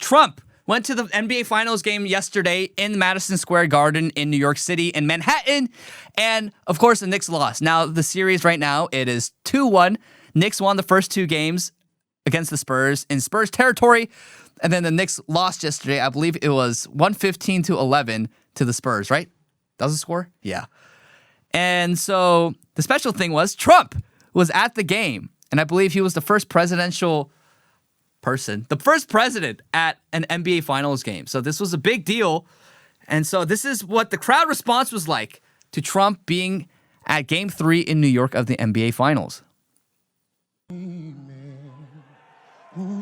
Trump went to the NBA Finals game yesterday in Madison Square Garden in New York City in Manhattan. And, of course, the Knicks lost. Now, the series right now, it is 2-1. Knicks won the first two games against the Spurs in Spurs territory. And then the Knicks lost yesterday. I believe it was 115-11 to the Spurs, right? That was the score? Yeah. And so the special thing was Trump was at the game. And I believe he was the first presidential person, the first president at an NBA Finals game. So this was a big deal. And so this is what the crowd response was like to Trump being at Game 3 in New York of the NBA Finals. Whose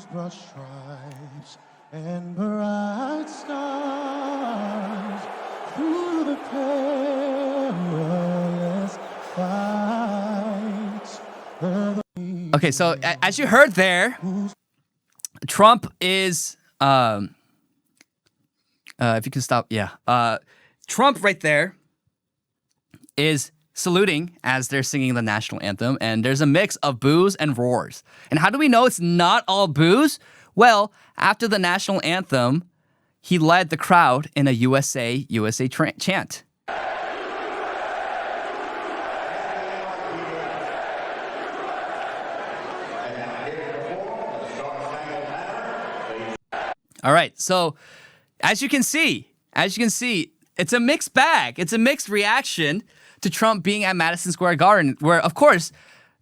broad stripes and bright stars through the perilous fights. Okay, so as you heard there, Trump is, if you can stop, Trump right there is saluting as they're singing the national anthem, and there's a mix of boos and roars. And how do we know it's not all boos? Well, after the national anthem, he led the crowd in a USA, USA chant. All right, so as you can see, it's a mixed bag. It's a mixed reaction to Trump being at Madison Square Garden, where, of course,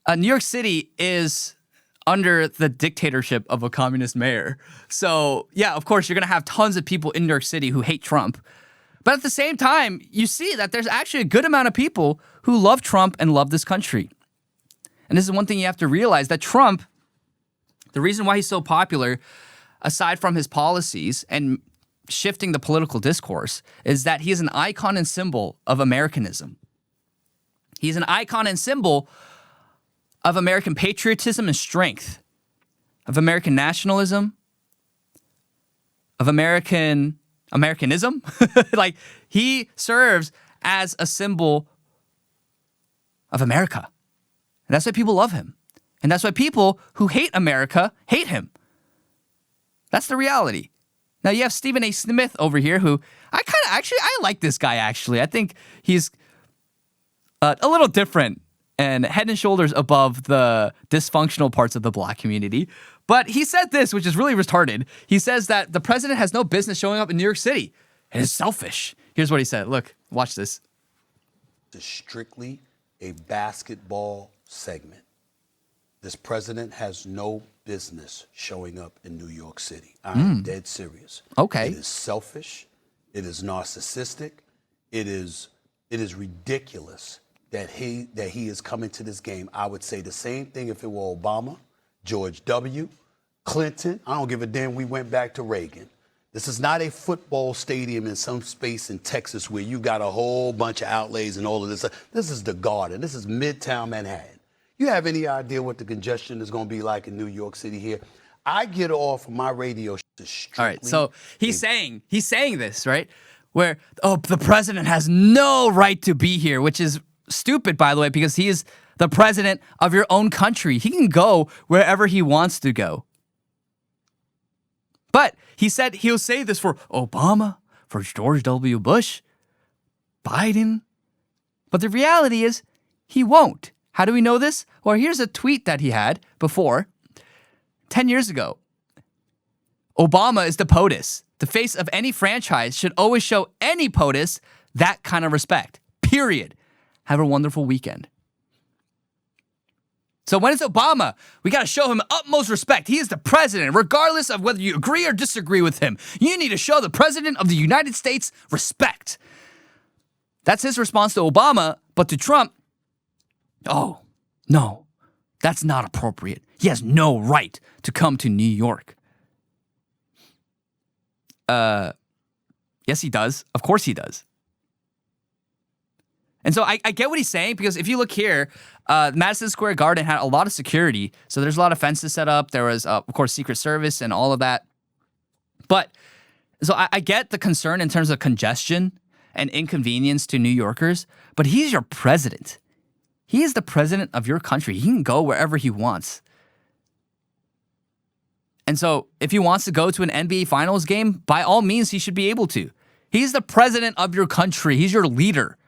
New York City is under the dictatorship of a communist mayor. So, yeah, of course, you're going to have tons of people in New York City who hate Trump. But at the same time, you see that there's actually a good amount of people who love Trump and love this country. And this is one thing you have to realize, that Trump, the reason why he's so popular, aside from his policies and shifting the political discourse, is that he is an icon and symbol of Americanism. He's an icon and symbol of American patriotism and strength, of American nationalism, of Americanism. Like, he serves as a symbol of America. And that's why people love him. And that's why people who hate America hate him. That's the reality. Now, you have Stephen A. Smith over here, who I like this guy, actually. I think he's a little different and head and shoulders above the dysfunctional parts of the black community. But he said this, which is really retarded. He says that the president has no business showing up in New York City. It is selfish. Here's what he said. Look, watch this. It's strictly a basketball segment. This president has no business showing up in New York City. I'm dead serious. Okay. It is selfish. It is narcissistic. It is ridiculous that he is coming to this game. I would say the same thing if it were Obama, George W., Clinton. I don't give a damn. We went back to Reagan. This is not a football stadium in some space in Texas where you got a whole bunch of outlays and all of this. This is the Garden. This is Midtown Manhattan. You have any idea what the congestion is going to be like in New York City here? I get off my radio to strictly. All right, so he's saying this, right? Where, the president has no right to be here, which is stupid, by the way, because he is the president of your own country. He can go wherever he wants to go. But he said he'll say this for Obama, for George W. Bush, Biden. But the reality is he won't. How do we know this? Well, here's a tweet that he had before. 10 years ago. Obama is the POTUS. The face of any franchise should always show any POTUS that kind of respect. Period. Have a wonderful weekend. So when it's Obama, we got to show him utmost respect. He is the president, regardless of whether you agree or disagree with him. You need to show the president of the United States respect. That's his response to Obama, but to Trump, oh, no, that's not appropriate. He has no right to come to New York. Yes, he does. Of course he does. And so I get what he's saying, because if you look here, Madison Square Garden had a lot of security. So there's a lot of fences set up. There was, of course, Secret Service and all of that. But so I get the concern in terms of congestion and inconvenience to New Yorkers, but he's your president. He is the president of your country. He can go wherever he wants. And so if he wants to go to an NBA Finals game, by all means, he should be able to. He's the president of your country. He's your leader.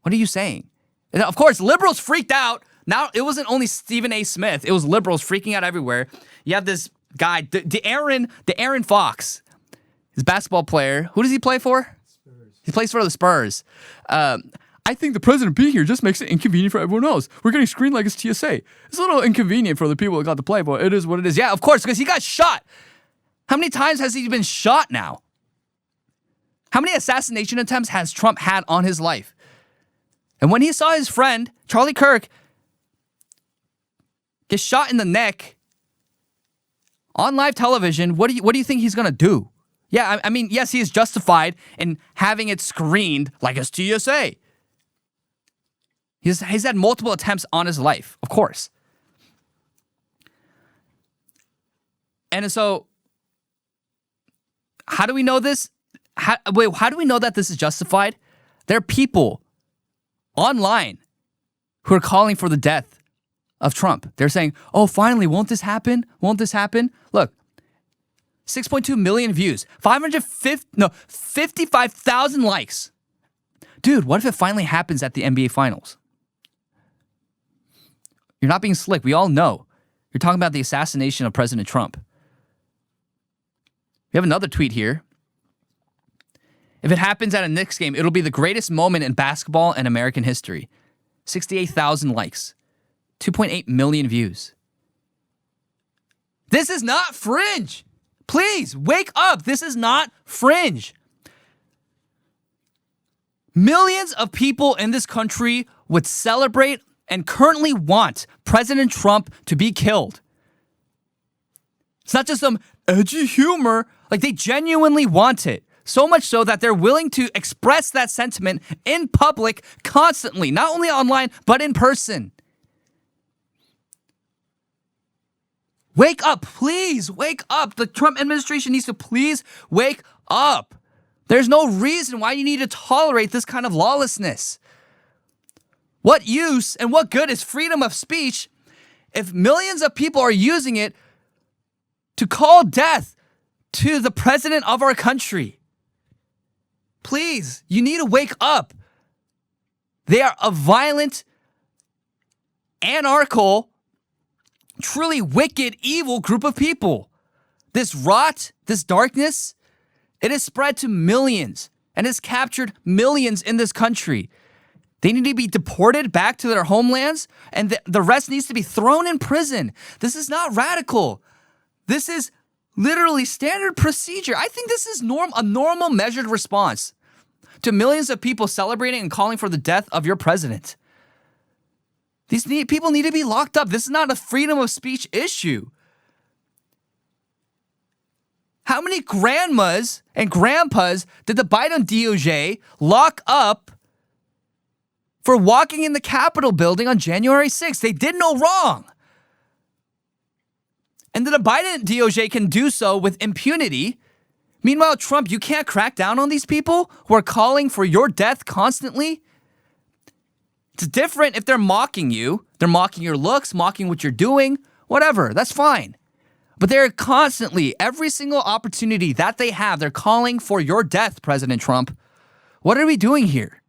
What are you saying? And of course, liberals freaked out. Now, it wasn't only Stephen A. Smith. It was liberals freaking out everywhere. You have this guy, De'Aaron Fox, his basketball player. Who does he play for? Spurs. He plays for the Spurs. I think the president being here just makes it inconvenient for everyone else. We're getting screened like it's TSA. It's a little inconvenient for the people that got to play, but it is what it is. Yeah, of course, because he got shot. How many times has he been shot now? How many assassination attempts has Trump had on his life? And when he saw his friend, Charlie Kirk, get shot in the neck on live television, what do you think he's going to do? Yeah, I mean, yes, he is justified in having it screened like it's TSA. He's had multiple attempts on his life, of course. And so, how do we know this? How do we know that this is justified? There are people online who are calling for the death of Trump. They're saying, oh, finally, won't this happen? Won't this happen? Look, 6.2 million views, 55,000 likes. Dude, what if it finally happens at the NBA Finals? You're not being slick. We all know. You're talking about the assassination of President Trump. We have another tweet here. If it happens at a Knicks game, it'll be the greatest moment in basketball and American history. 68,000 likes. 2.8 million views. This is not fringe. Please, wake up. This is not fringe. Millions of people in this country would celebrate and currently want President Trump to be killed. It's not just some edgy humor. Like, they genuinely want it. So much so that they're willing to express that sentiment in public constantly, not only online, but in person. Wake up, please, wake up. The Trump administration needs to please wake up. There's no reason why you need to tolerate this kind of lawlessness. What use and what good is freedom of speech if millions of people are using it to call death to the president of our country? Please, you need to wake up. They are a violent, anarchical, truly wicked, evil group of people. This rot, this darkness, it has spread to millions and has captured millions in this country. They need to be deported back to their homelands, and the rest needs to be thrown in prison. This is not radical. This is literally standard procedure. I think this is a normal measured response to millions of people celebrating and calling for the death of your president. People need to be locked up. This is not a freedom of speech issue. How many grandmas and grandpas did the Biden DOJ lock up for walking in the Capitol building on January 6th? They did no wrong. And then the Biden DOJ can do so with impunity. Meanwhile, Trump, you can't crack down on these people who are calling for your death constantly. It's different if they're mocking you. They're mocking your looks, mocking what you're doing, whatever. That's fine. But they're constantly, every single opportunity that they have, they're calling for your death, President Trump. What are we doing here?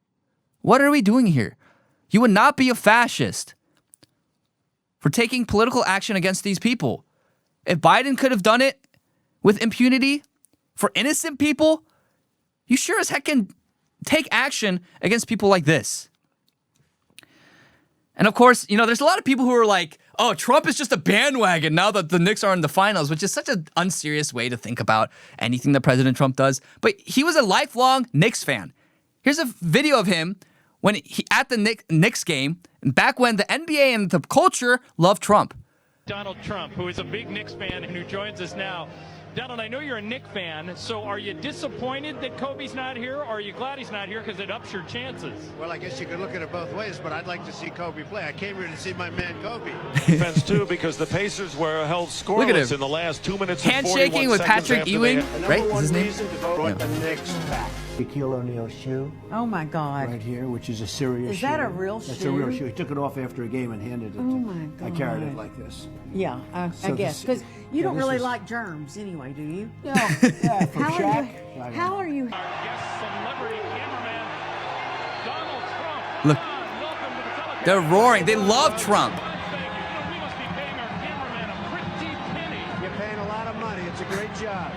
What are we doing here? You would not be a fascist for taking political action against these people. If Biden could have done it with impunity for innocent people, you sure as heck can take action against people like this. And of course, there's a lot of people who are like, oh, Trump is just a bandwagon now that the Knicks are in the finals, which is such an unserious way to think about anything that President Trump does. But he was a lifelong Knicks fan. Here's a video of him when he at the Knicks game, back when the NBA and the culture loved Trump. Donald Trump, who is a big Knicks fan and who joins us now. Donald, I know you're a Knicks fan, so are you disappointed that Kobe's not here, or are you glad he's not here because it ups your chances? Well, I guess you could look at it both ways, but I'd like to see Kobe play. I came here to see my man Kobe. Defense too, because the Pacers were held scoreless in the last 2 minutes and 41 handshaking with seconds Patrick after Ewing, they had- right? Is his name? Reason to vote the Knicks back. Shaquille O'Neal's shoe Oh my God. right here, which is a serious shoe. Is that a real That's a real shoe? shoe. He took it off after a game and handed it to Oh me. my I carried God. it like this. Yeah, I So guess. this- Because you don't this really is- like germs anyway, do you? Yeah, for How are Shaq. you? I don't How know. are you? Guest celebrity cameraman Donald Trump. Look. Don, welcome to the telecast. They're roaring. They love Trump. Thank you. We must be paying our cameraman a pretty penny. You're paying a lot of money. It's a great job.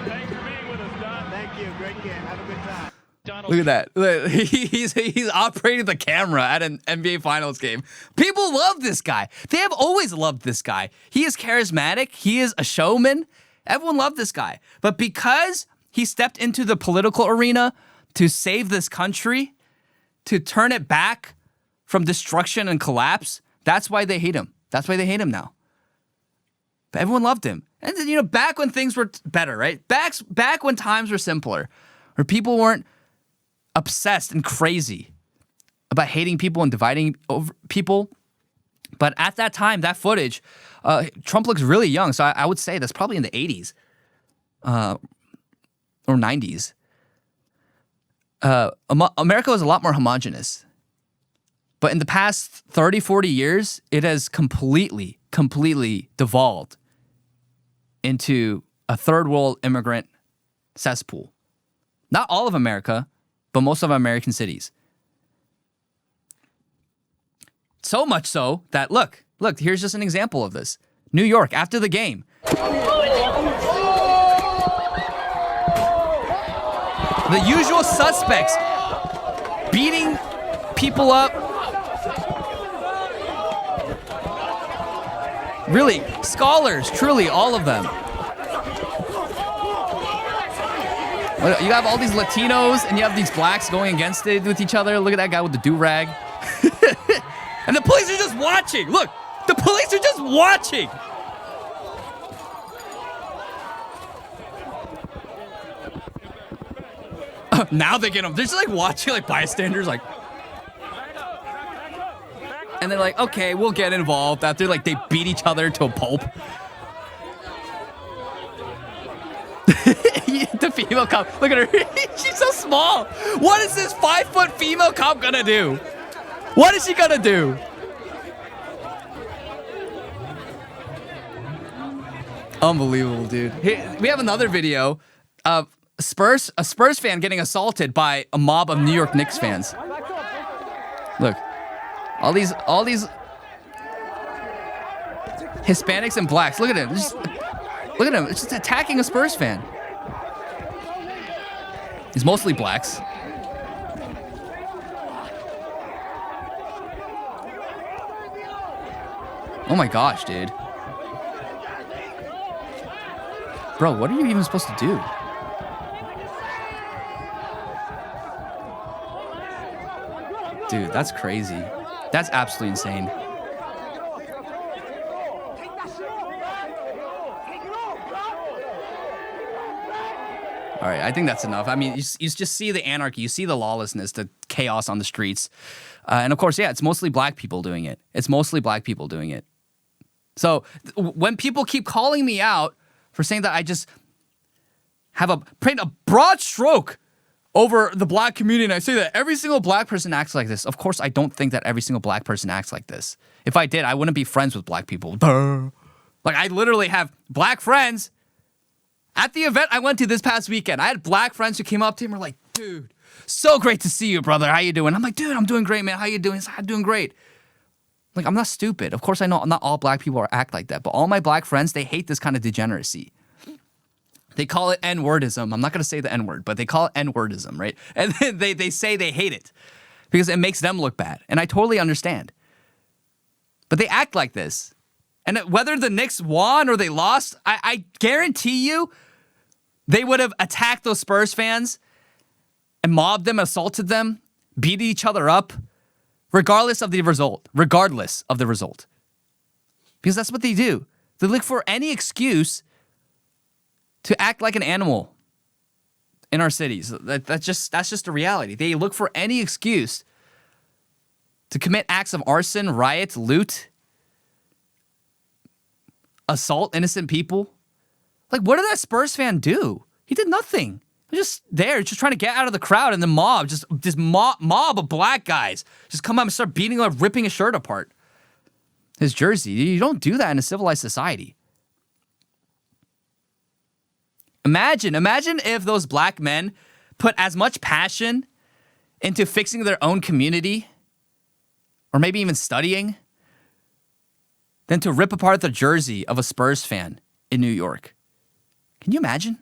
Thanks for being with us, Don. Thank you. Great game. Have a good time. Donald Look at that. Look, he's operating the camera at an NBA Finals game. People love this guy. They have always loved this guy. He is charismatic. He is a showman. Everyone loved this guy. But because he stepped into the political arena to save this country, to turn it back from destruction and collapse, that's why they hate him. That's why they hate him now. But everyone loved him. And then, back when things were better, right? Back when times were simpler, where people weren't obsessed and crazy about hating people and dividing over people. But at that time, that footage, Trump looks really young. So I would say that's probably in the 80s or 90s. America was a lot more homogenous. But in the past 30, 40 years, it has completely devolved into a third world immigrant cesspool. Not all of America, but most of American cities. So much so that, look, here's just an example of this. New York, after the game. The usual suspects beating people up. Really, scholars, truly, all of them. You have all these Latinos and you have these blacks going against it with each other. Look at that guy with the do-rag. And the police are just watching. Look, the police are just watching. Now they get them. They're just like watching, like bystanders, like. And they're like, okay, we'll get involved. After like they beat each other to a pulp. The female cop, look at her. She's so small. What is this 5-foot female cop gonna do? What is she gonna do? Unbelievable, dude. Here, we have another video of a Spurs fan getting assaulted by a mob of New York Knicks fans. Look, all these Hispanics and blacks. Look at him. Look at him. It's just attacking a Spurs fan. He's mostly blacks. Oh my gosh, dude. Bro, what are you even supposed to do? Dude, that's crazy. That's absolutely insane. All right, I think that's enough. I mean, you just see the anarchy, you see the lawlessness, the chaos on the streets. And of course, yeah, it's mostly black people doing it. It's mostly black people doing it. So when people keep calling me out for saying that I just have paint a broad stroke over the black community, and I say that every single black person acts like this. Of course, I don't think that every single black person acts like this. If I did, I wouldn't be friends with black people. Duh. Like, I literally have black friends. At the event I went to this past weekend, I had black friends who came up to me and were like, dude, so great to see you, brother. How you doing? I'm like, dude, I'm doing great, man. How you doing? He's like, I'm doing great. Like, I'm not stupid. Of course, I know not all black people act like that, but all my black friends, they hate this kind of degeneracy. They call it N-wordism. I'm not going to say the N-word, but they call it N-wordism, right? And then they say they hate it because it makes them look bad. And I totally understand. But they act like this. And whether the Knicks won or they lost, I guarantee you they would have attacked those Spurs fans and mobbed them, assaulted them, beat each other up, regardless of the result. Regardless of the result. Because that's what they do. They look for any excuse to act like an animal in our cities. That's just a reality. They look for any excuse to commit acts of arson, riot, loot, assault innocent people. Like, what did that Spurs fan do? He did nothing. He just there, just trying to get out of the crowd, and the mob, just this mob of black guys, just come up and start beating him up, ripping his shirt apart. His jersey. You don't do that in a civilized society. Imagine if those black men put as much passion into fixing their own community, or maybe even studying, than to rip apart the jersey of a Spurs fan in New York. Can you imagine?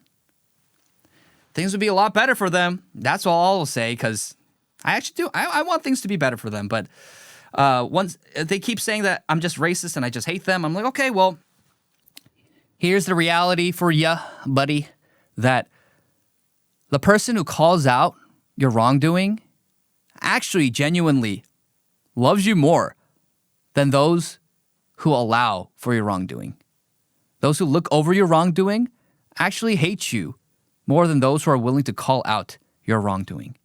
Things would be a lot better for them. That's all I'll say, because I actually do. I want things to be better for them. But once they keep saying that I'm just racist and I just hate them, I'm like, okay, well, here's the reality for ya, buddy, that the person who calls out your wrongdoing actually genuinely loves you more than those who allow for your wrongdoing. Those who look over your wrongdoing actually hate you more than those who are willing to call out your wrongdoing.